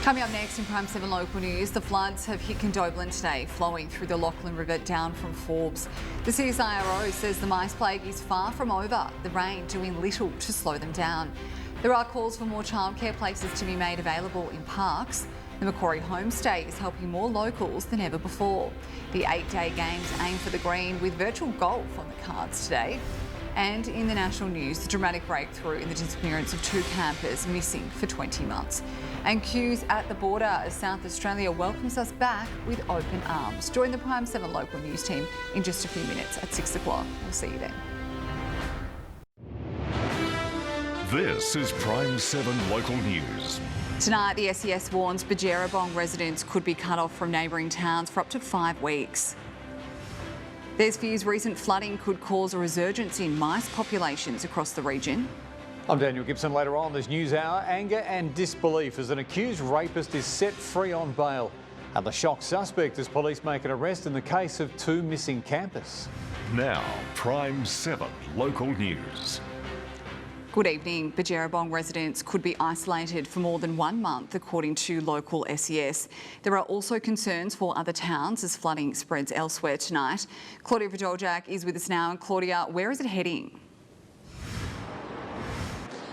Coming up next in Prime7 Local News, the floods have hit Condobolin today, flowing through the Lachlan River down from Forbes. The CSIRO says the mice plague is far from over, the rain doing little to slow them down. There are calls for more childcare places to be made available in parks. The Macquarie Homestay is helping more locals than ever before. The 8-day games aim for the green with virtual golf on the cards today. And in the national news, the dramatic breakthrough in the disappearance of 2 campers missing for 20 months. And queues at the border as South Australia welcomes us back with open arms. Join the Prime7 Local News team in just a few minutes at 6 o'clock. We'll see you then. This is Prime7 Local News. Tonight, the SES warns Budjerabong residents could be cut off from neighbouring towns for up to 5 weeks. There's fears recent flooding could cause a resurgence in mice populations across the region. I'm Daniel Gibson. Later on this news hour, anger and disbelief as an accused rapist is set free on bail. And the shocked suspect as police make an arrest in the case of 2 missing campers. Now, Prime7 Local News. Good evening. Budjerabong residents could be isolated for more than 1 month, according to local SES. There are also concerns for other towns as flooding spreads elsewhere tonight. Claudia Vidoljak is with us now. And Claudia, where is it heading?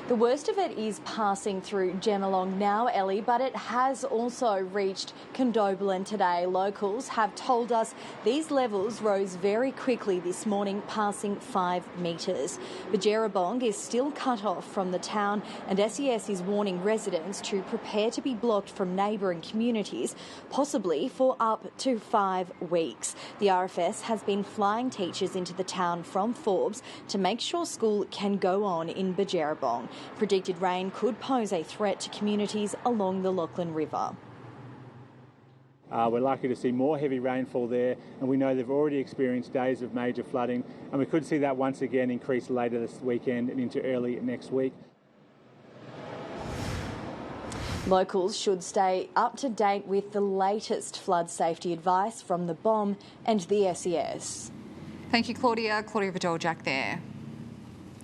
The worst of it is passing through Geelong now, Elly, but it has also reached Condobolin today. Locals have told us these levels rose very quickly this morning, passing 5 metres. Budjerabong is still cut off from the town, and SES is warning residents to prepare to be blocked from neighbouring communities, possibly for up to 5 weeks. The RFS has been flying teachers into the town from Forbes to make sure school can go on in Budjerabong. Predicted rain could pose a threat to communities along the Lachlan River. We're likely to see more heavy rainfall there, and we know they've already experienced days of major flooding, and we could see that once again increase later this weekend and into early next week. Locals should stay up to date with the latest flood safety advice from the BOM and the SES. Thank you, Claudia. Claudia Vidoljak there.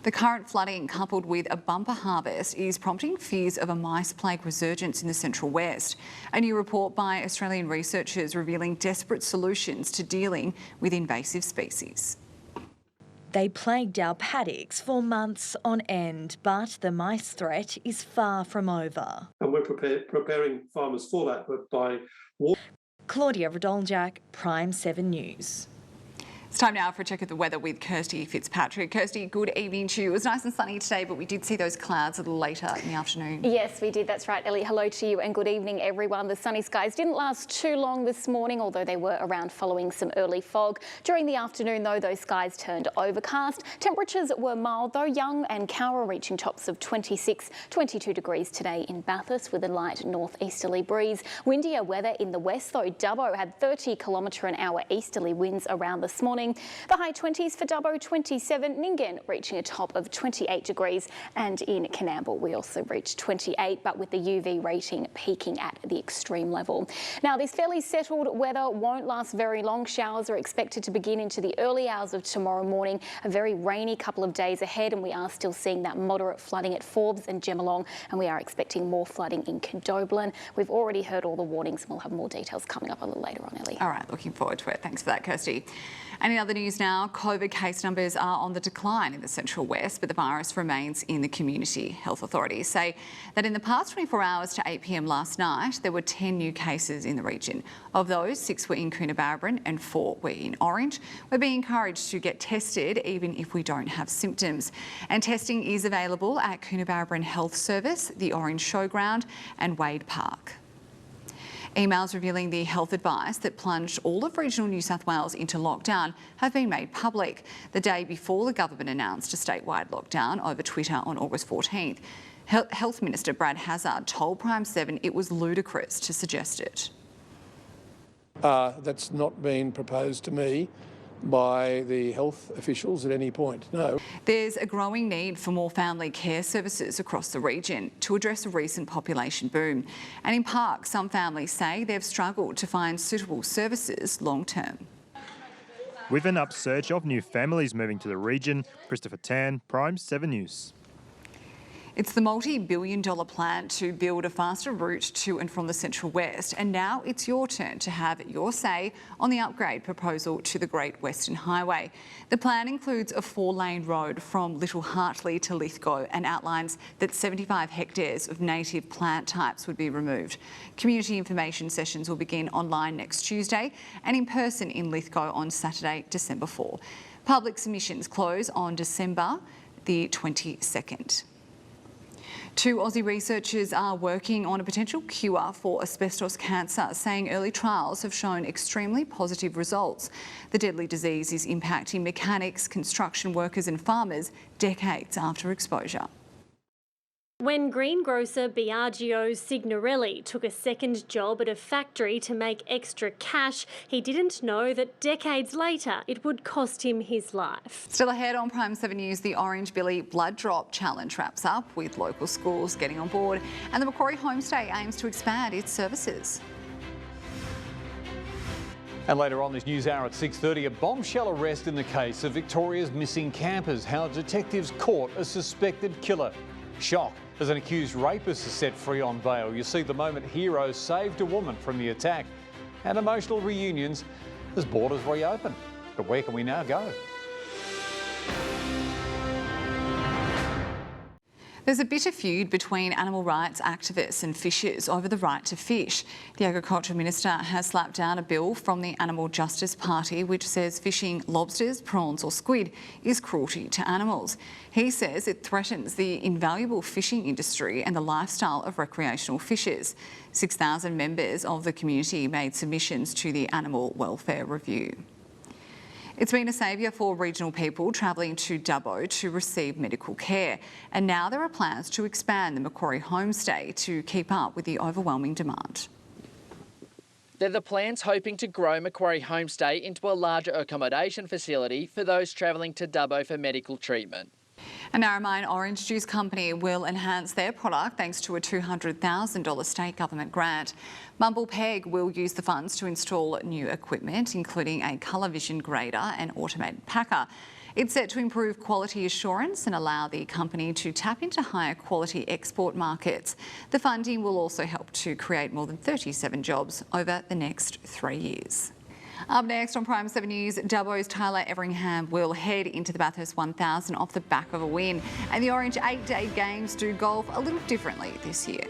The current flooding, coupled with a bumper harvest, is prompting fears of a mice plague resurgence in the Central West. A new report by Australian researchers revealing desperate solutions to dealing with invasive species. They plagued our paddocks for months on end, but the mice threat is far from over. And we're preparing farmers for that, but by... Claudia Vidoljak, Prime7 News. It's time now for a check of the weather with Kirstie Fitzpatrick. Kirstie, good evening to you. It was nice and sunny today, but we did see those clouds a little later in the afternoon. Yes, we did. That's right, Elly. Hello to you and good evening, everyone. The sunny skies didn't last too long this morning, although they were around following some early fog. During the afternoon, though, those skies turned overcast. Temperatures were mild, though. Young and Cowra reaching tops of 26, 22 degrees today in Bathurst with a light northeasterly breeze. Windier weather in the west, though. Dubbo had 30km/h easterly winds around this morning. The high 20s for Dubbo, 27, Nyngan reaching a top of 28 degrees, and in Canamble we also reached 28, but with the UV rating peaking at the extreme level. Now, this fairly settled weather won't last very long. Showers are expected to begin into the early hours of tomorrow morning. A very rainy couple of days ahead, and we are still seeing that moderate flooding at Forbes and Geelong, and we are expecting more flooding in Condobolin. We've already heard all the warnings, and we'll have more details coming up a little later on, Elly. All right, looking forward to it. Thanks for that, Kirstie. And in other news now, COVID case numbers are on the decline in the Central West, but the virus remains in the community. Health authorities say that in the past 24 hours to 8 p.m. last night, there were 10 new cases in the region. Of those, 6 were in Coonabarabran and 4 were in Orange. We're being encouraged to get tested even if we don't have symptoms. And testing is available at Coonabarabran Health Service, the Orange Showground and Wade Park. Emails revealing the health advice that plunged all of regional New South Wales into lockdown have been made public the day before the government announced a statewide lockdown over Twitter on August 14th. Health Minister Brad Hazzard told Prime7 it was ludicrous to suggest it. That's not been proposed to me by the health officials at any point, no. There's a growing need for more family care services across the region to address a recent population boom. And in Park, some families say they've struggled to find suitable services long term. With an upsurge of new families moving to the region, Christopher Tan, Prime7 News. It's the multi-billion-dollar plan to build a faster route to and from the Central West, and now it's your turn to have your say on the upgrade proposal to the Great Western Highway. The plan includes a 4-lane road from Little Hartley to Lithgow and outlines that 75 hectares of native plant types would be removed. Community information sessions will begin online next Tuesday and in person in Lithgow on Saturday, December 4. Public submissions close on December the 22nd. 2 Aussie researchers are working on a potential cure for asbestos cancer, saying early trials have shown extremely positive results. The deadly disease is impacting mechanics, construction workers and farmers decades after exposure. When greengrocer Biagio Signorelli took a second job at a factory to make extra cash, he didn't know that decades later it would cost him his life. Still ahead on Prime7 News, the Orange Billy Blood Drop Challenge wraps up with local schools getting on board, and the Macquarie Homestay aims to expand its services. And later on this news hour at 6:30, a bombshell arrest in the case of Victoria's missing campers. How detectives caught a suspected killer. Shock as an accused rapist is set free on bail. You see the moment heroes saved a woman from the attack, and emotional reunions as borders reopen. But where can we now go? There's a bitter feud between animal rights activists and fishers over the right to fish. The Agriculture Minister has slapped down a bill from the Animal Justice Party which says fishing lobsters, prawns or squid is cruelty to animals. He says it threatens the invaluable fishing industry and the lifestyle of recreational fishers. 6,000 members of the community made submissions to the Animal Welfare Review. It's been a saviour for regional people travelling to Dubbo to receive medical care, and now there are plans to expand the Macquarie Homestay to keep up with the overwhelming demand. They're the plans hoping to grow Macquarie Homestay into a larger accommodation facility for those travelling to Dubbo for medical treatment. A Narromine orange juice company will enhance their product thanks to a $200,000 state government grant. Mumble Peg will use the funds to install new equipment, including a colour vision grader and automated packer. It's set to improve quality assurance and allow the company to tap into higher quality export markets. The funding will also help to create more than 37 jobs over the next 3 years. Up next on Prime7 News, Dubbo's Tyler Everingham will head into the Bathurst 1000 off the back of a win. And the Orange 8-Day Games do golf a little differently this year.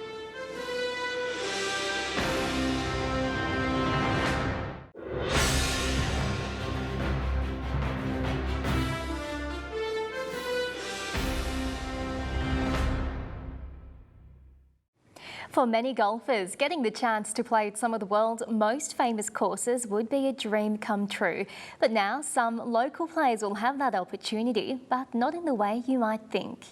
For many golfers, getting the chance to play at some of the world's most famous courses would be a dream come true. But now some local players will have that opportunity, but not in the way you might think.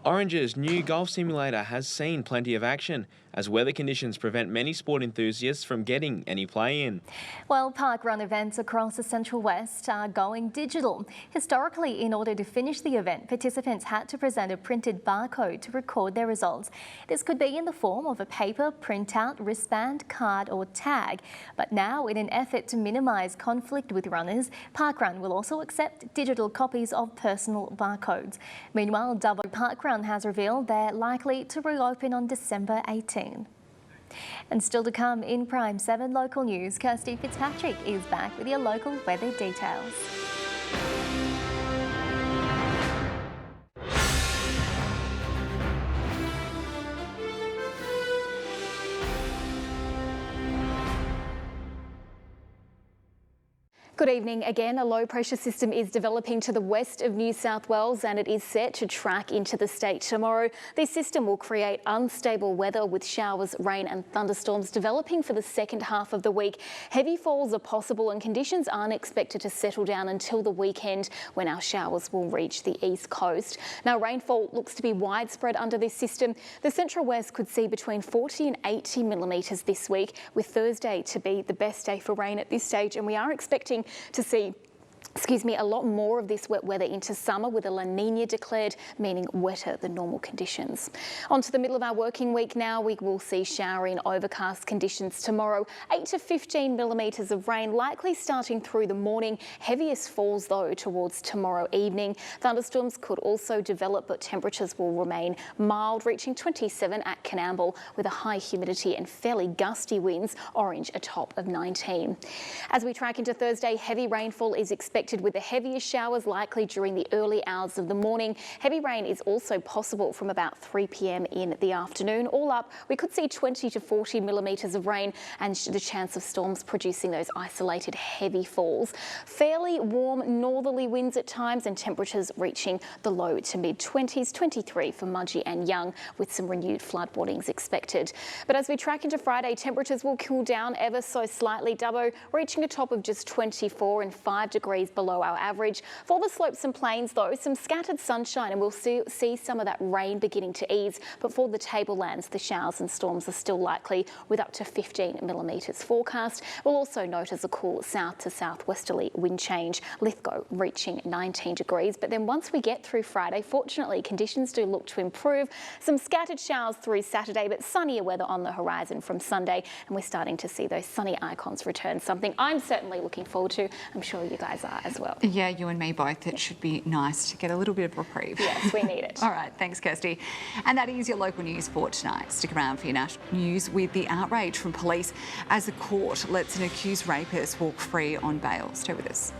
Orange's new golf simulator has seen plenty of action, as weather conditions prevent many sport enthusiasts from getting any play in. Well, parkrun events across the Central West are going digital. Historically, in order to finish the event, participants had to present a printed barcode to record their results. This could be in the form of a paper printout, wristband, card or tag. But now, in an effort to minimise conflict with runners, parkrun will also accept digital copies of personal barcodes. Meanwhile, Dubbo Parkrun has revealed they're likely to reopen on December 18. And still to come in Prime7 Local News, Kirstie Fitzpatrick is back with your local weather details. Good evening again. A low pressure system is developing to the west of New South Wales and it is set to track into the state tomorrow. This system will create unstable weather with showers, rain and thunderstorms developing for the second half of the week. Heavy falls are possible and conditions aren't expected to settle down until the weekend when our showers will reach the east coast. Now rainfall looks to be widespread under this system. The Central West could see between 40 and 80 millimetres this week, with Thursday to be the best day for rain at this stage, and we are expecting to see a lot more of this wet weather into summer with a La Nina declared, meaning wetter than normal conditions. On to the middle of our working week now. We will see showery and overcast conditions tomorrow. 8 to 15 millimetres of rain likely starting through the morning. Heaviest falls though towards tomorrow evening. Thunderstorms could also develop, but temperatures will remain mild, reaching 27 at Coonamble with a high humidity and fairly gusty winds, orange a top of 19. As we track into Thursday, heavy rainfall is expected with the heaviest showers likely during the early hours of the morning. Heavy rain is also possible from about 3 p.m. in the afternoon. All up, we could see 20 to 40 millimetres of rain and the chance of storms producing those isolated heavy falls. Fairly warm northerly winds at times and temperatures reaching the low to mid-20s, 23 for Mudgee and Young, with some renewed flood warnings expected. But as we track into Friday, temperatures will cool down ever so slightly. Dubbo reaching a top of just 24 and 5 degrees below our average. For the slopes and plains though, some scattered sunshine and we'll see some of that rain beginning to ease, but for the tablelands the showers and storms are still likely with up to 15 millimetres forecast. We'll also notice a cool south to southwesterly wind change, Lithgow reaching 19 degrees, but then once we get through Friday, fortunately conditions do look to improve. Some scattered showers through Saturday, but sunnier weather on the horizon from Sunday, and we're starting to see those sunny icons return, something I'm certainly looking forward to. I'm sure you guys are as well. Yeah, you and me both. It should be nice to get a little bit of reprieve. Yes, we need it. All right, thanks, Kirstie. And that is your local news for tonight. Stick around for your national news with the outrage from police as a court lets an accused rapist walk free on bail. Stay with us.